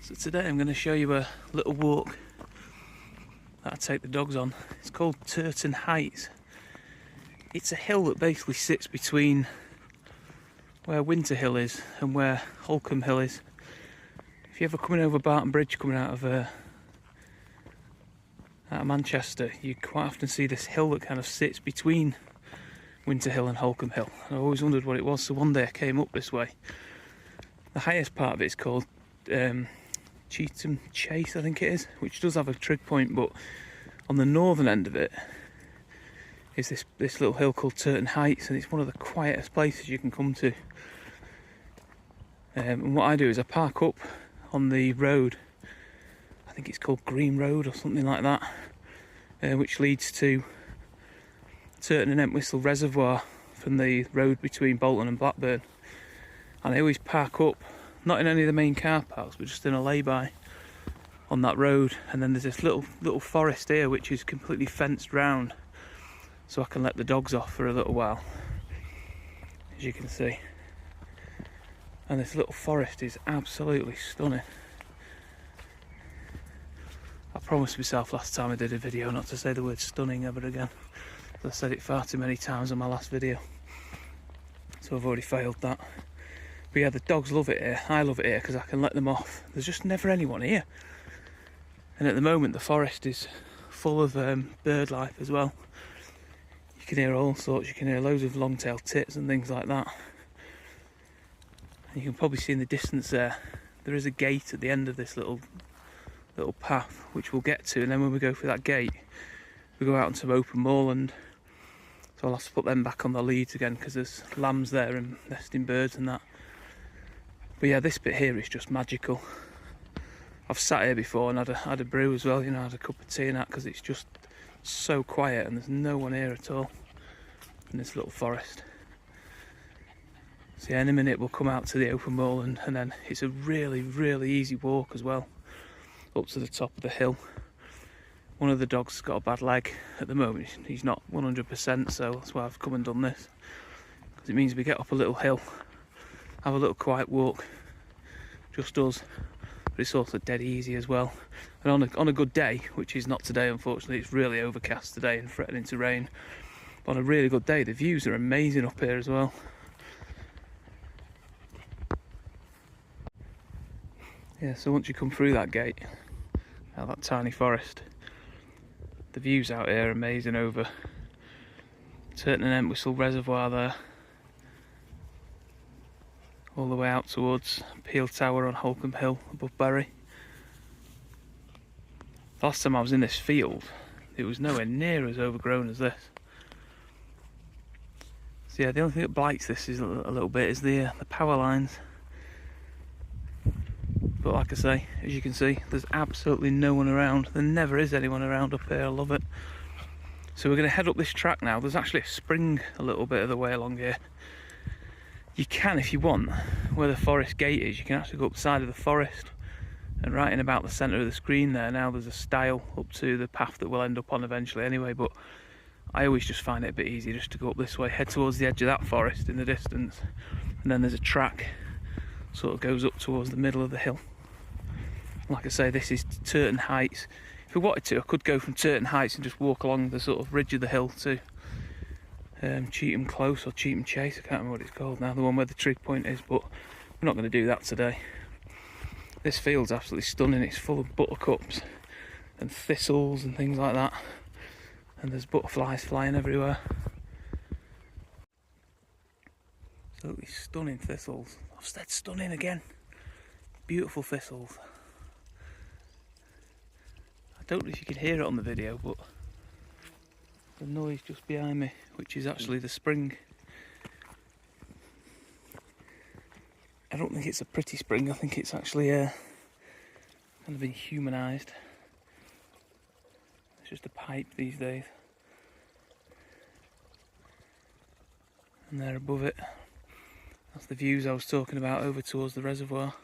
So today I'm going to show you a little walk that I take the dogs on. It's called Turton Heights. It's a hill that basically sits between where Winter Hill is and where Holcombe Hill is. If you're ever coming over Barton Bridge coming out of Manchester, you quite often see this hill that kind of sits between Winter Hill and Holcombe Hill. And I always wondered what it was, so one day I came up this way. The highest part of it is called Cheetham Chase, I think it is, which does have a trig point, but on the northern end of it is this little hill called Turton Heights, and it's one of the quietest places you can come to. And what I do is I park up on the road, I think it's called Green Road or something like that, which leads to Turton and Entwistle Reservoir from the road between Bolton and Blackburn. And I always park up, not in any of the main car parks, but just in a lay-by on that road. And then there's this little forest here which is completely fenced round, so I can let the dogs off for a little while, as you can see. And this little forest is absolutely stunning. I promised myself last time I did a video not to say the word stunning ever again. I said it far too many times on my last video, so I've already failed that. But yeah, the dogs love it here. I love it here because I can let them off. There's just never anyone here. And at the moment the forest is full of bird life as well. You can hear all sorts. You can hear loads of long-tailed tits and things like that. And you can probably see in the distance there is a gate at the end of this little path, which we'll get to. And then when we go through that gate, we go out on some open moorland. So I'll have to put them back on the leads again because there's lambs there and nesting birds and that. But yeah, this bit here is just magical. I've sat here before and had a brew as well, you know, had a cup of tea and that, because it's just so quiet and there's no one here at all in this little forest. So yeah, in a minute we'll come out to the open moorland, and then it's a really, really easy walk as well, up to the top of the hill. One of the dogs has got a bad leg at the moment. He's not 100%, so that's why I've come and done this, because it means we get up a little hill, have a little quiet walk, just us, but it's also dead easy as well. And on a good day, which is not today unfortunately, it's really overcast today and threatening to rain, but on a really good day the views are amazing up here as well. Yeah, so once you come through that gate, out that tiny forest, the views out here are amazing over Turton and Entwistle Reservoir there, all the way out towards Peel Tower on Holcombe Hill above Bury. Last time I was in this field, it was nowhere near as overgrown as this. So yeah, the only thing that blights this is a little bit is the power lines. But like I say, as you can see, there's absolutely no one around. There never is anyone around up here. I love it. So we're going to head up this track now. There's actually a spring a little bit of the way along here. You can, if you want, where the forest gate is, you can actually go up the side of the forest, and right in about the centre of the screen there now there's a stile up to the path that we'll end up on eventually anyway. But I always just find it a bit easier just to go up this way, head towards the edge of that forest in the distance, and then there's a track sort of goes up towards the middle of the hill. Like I say, this is Turton Heights. If I wanted to, I could go from Turton Heights and just walk along the sort of ridge of the hill to Cheetham Close or Cheetham Chase, I can't remember what it's called now, the one where the trig point is, but we're not going to do that today. This field's absolutely stunning. It's full of buttercups and thistles and things like that, and there's butterflies flying everywhere. Absolutely stunning thistles. I've said stunning again. Beautiful thistles. I don't know if you can hear it on the video, but the noise just behind me, which is actually the spring. I don't think it's a pretty spring. I think it's actually kind of been humanised. It's just a pipe these days. And there above it, that's the views I was talking about over towards the reservoir.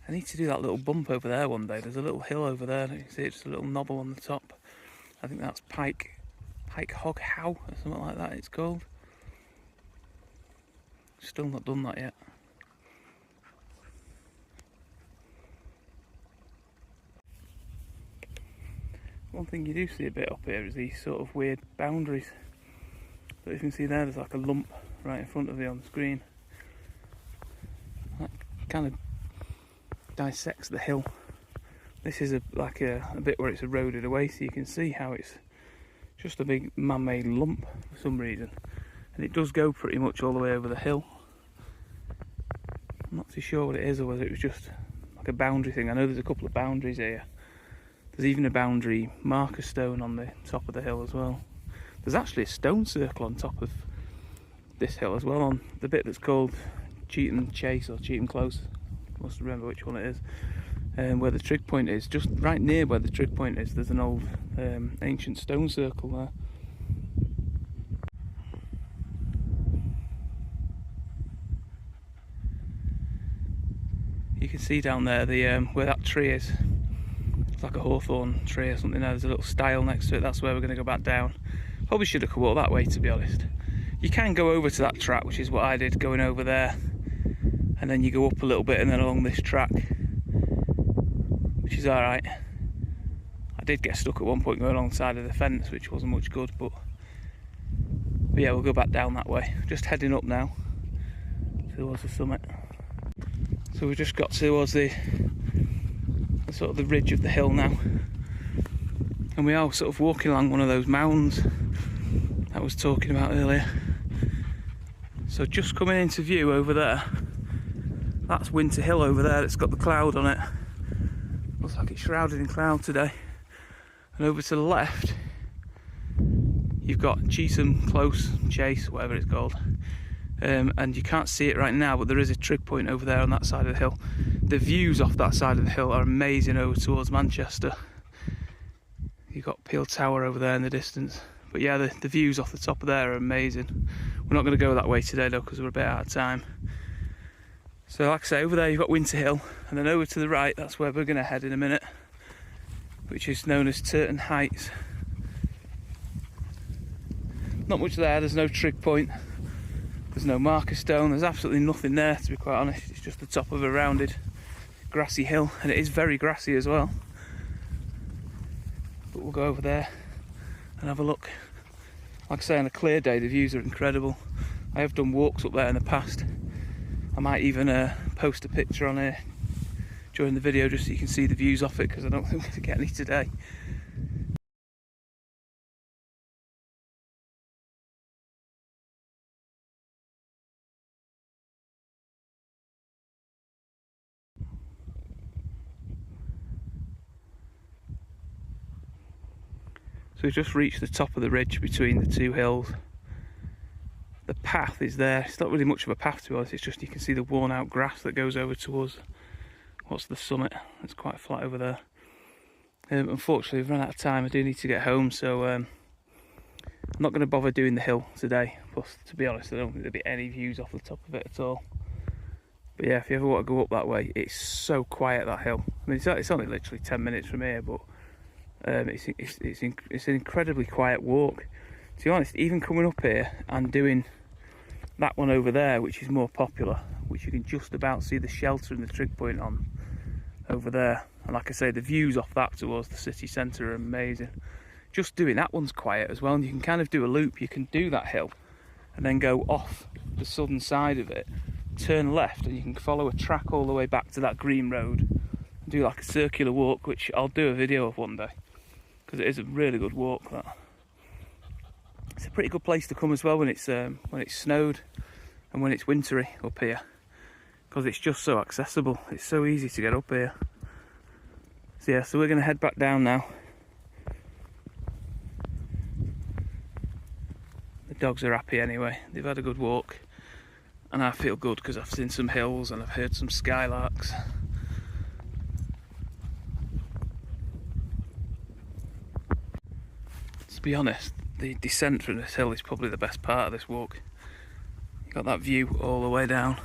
I need to do that little bump over there one day. There's a little hill over there, you can see it's a little knobble on the top. I think that's Pike Hog How or something like that it's called. Still not done that yet. one thing you do see a bit up here is these sort of weird boundaries. But you can see there's like a lump right in front of you on the screen. That kind of dissects the hill. This is like a bit where it's eroded away, so you can see how it's just a big man-made lump for some reason. And it does go pretty much all the way over the hill. I'm not too sure what it is, or whether it was just like a boundary thing. I know there's a couple of boundaries here. There's even a boundary marker stone on the top of the hill as well. There's actually a stone circle on top of this hill as well, on the bit that's called Cheetham Chase or Cheetham Close. I must remember which one it is. Where the trig point is, just right near where the trig point is, there's an old ancient stone circle there. You can see down there the where that tree is. It's like a hawthorn tree or something. There's a little stile next to it. That's where we're going to go back down. Probably should have come all that way, to be honest. You can go over to that track, which is what I did, going over there, and then you go up a little bit and then along this track, which is alright. I did get stuck at one point going alongside of the fence, which wasn't much good, but yeah, we'll go back down that way. Just heading up now towards the summit. So we've just got towards the sort of the ridge of the hill now, and we are sort of walking along one of those mounds that I was talking about earlier. So just coming into view over there, that's Winter Hill over there. It's got the cloud on it. Looks like it's shrouded in cloud today. And over to the left, you've got Cheetham Close Chase, whatever it's called. And you can't see it right now, but there is a trig point over there on that side of the hill. The views off that side of the hill are amazing over towards Manchester. You've got Peel Tower over there in the distance. But yeah, the views off the top of there are amazing. We're not going to go that way today though, because we're a bit out of time. So like I say, over there you've got Winter Hill, and then over to the right, that's where we're going to head in a minute, which is known as Turton Heights. Not much there, there's no trig point, there's no marker stone, there's absolutely nothing there, to be quite honest. It's just the top of a rounded grassy hill, and it is very grassy as well. But we'll go over there and have a look. Like I say, on a clear day the views are incredible. I have done walks up there in the past. I might even post a picture on here during the video just so you can see the views off it, because I don't think we're going to get any today. So we've just reached the top of the ridge between the two hills. The path is there. It's not really much of a path, to be honest. It's just you can see the worn out grass that goes over towards what's the summit. It's quite flat over there. Unfortunately we've run out of time. I do need to get home, so I'm not going to bother doing the hill today. Plus, to be honest, I don't think there'll be any views off the top of it at all. But yeah, if you ever want to go up that way, it's so quiet, that hill. I mean, it's only literally 10 minutes from here, but it's an incredibly quiet walk. To be honest, even coming up here and doing that one over there, which is more popular, which you can just about see the shelter and the trig point on over there, and like I say, the views off that towards the city centre are amazing. Just doing that one's quiet as well, and you can kind of do a loop. You can do that hill and then go off the southern side of it, turn left, and you can follow a track all the way back to that green road and do like a circular walk, which I'll do a video of one day, because it is a really good walk, that. It's a pretty good place to come as well when it's snowed and when it's wintry up here, because it's just so accessible. It's so easy to get up here. So yeah, so we're going to head back down now. The dogs are happy anyway. They've had a good walk, and I feel good because I've seen some hills and I've heard some skylarks. To be honest, the descent from this hill is probably the best part of this walk. You've got that view all the way down.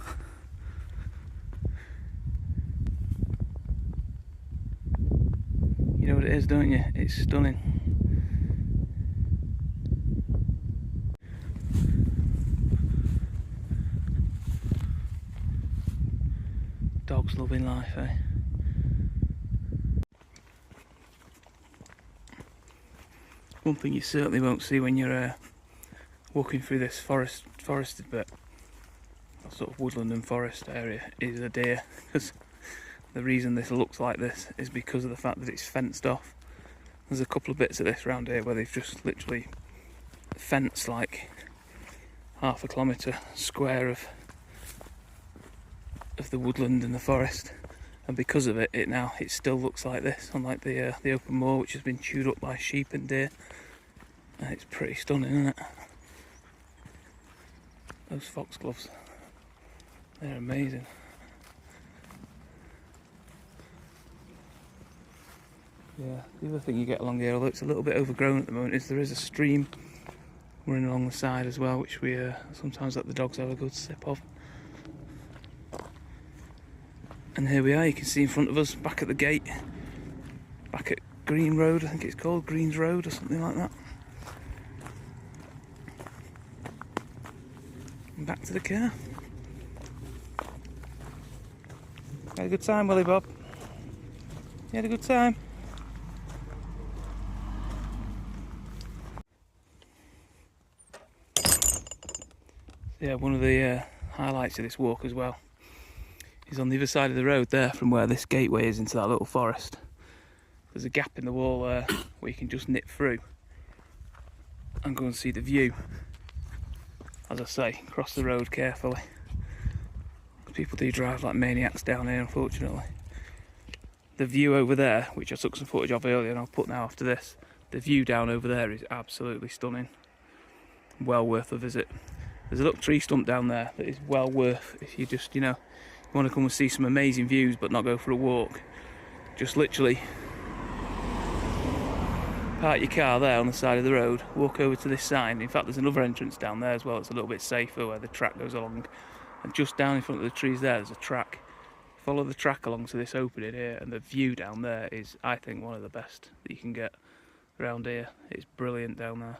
You know what it is, don't you? It's stunning. Dogs loving life, eh? One thing you certainly won't see when you're walking through this forested bit, or sort of woodland and forest area, is a deer, because the reason this looks like this is because of the fact that it's fenced off. There's a couple of bits of this around here where they've just literally fenced like half a kilometre square of the woodland and the forest, and because of it, it still looks like this, unlike the open moor, which has been chewed up by sheep and deer. And it's pretty stunning, isn't it? Those foxgloves, they're amazing. Yeah, the other thing you get along here, although it's a little bit overgrown at the moment, is there is a stream running along the side as well, which we sometimes let the dogs have a good sip of. And here we are, you can see in front of us, back at the gate, back at Green Road, I think it's called, Greens Road or something like that. And back to the car. Had a good time, Willie Bob? You had a good time? Yeah, one of the highlights of this walk as well is on the other side of the road there, from where this gateway is into that little forest. There's a gap in the wall there where you can just nip through and go and see the view. As I say, cross the road carefully. People do drive like maniacs down here, unfortunately. The view over there, which I took some footage of earlier and I'll put now after this, the view down over there is absolutely stunning. Well worth a visit. There's a little tree stump down there that is well worth, if you just, you want to come and see some amazing views but not go for a walk. Just literally park your car there on the side of the road, walk over to this sign. In fact, there's another entrance down there as well. It's a little bit safer where the track goes along. And just down in front of the trees there's a track. Follow the track along to this opening here, and the view down there is, I think, one of the best that you can get around here. It's brilliant down there.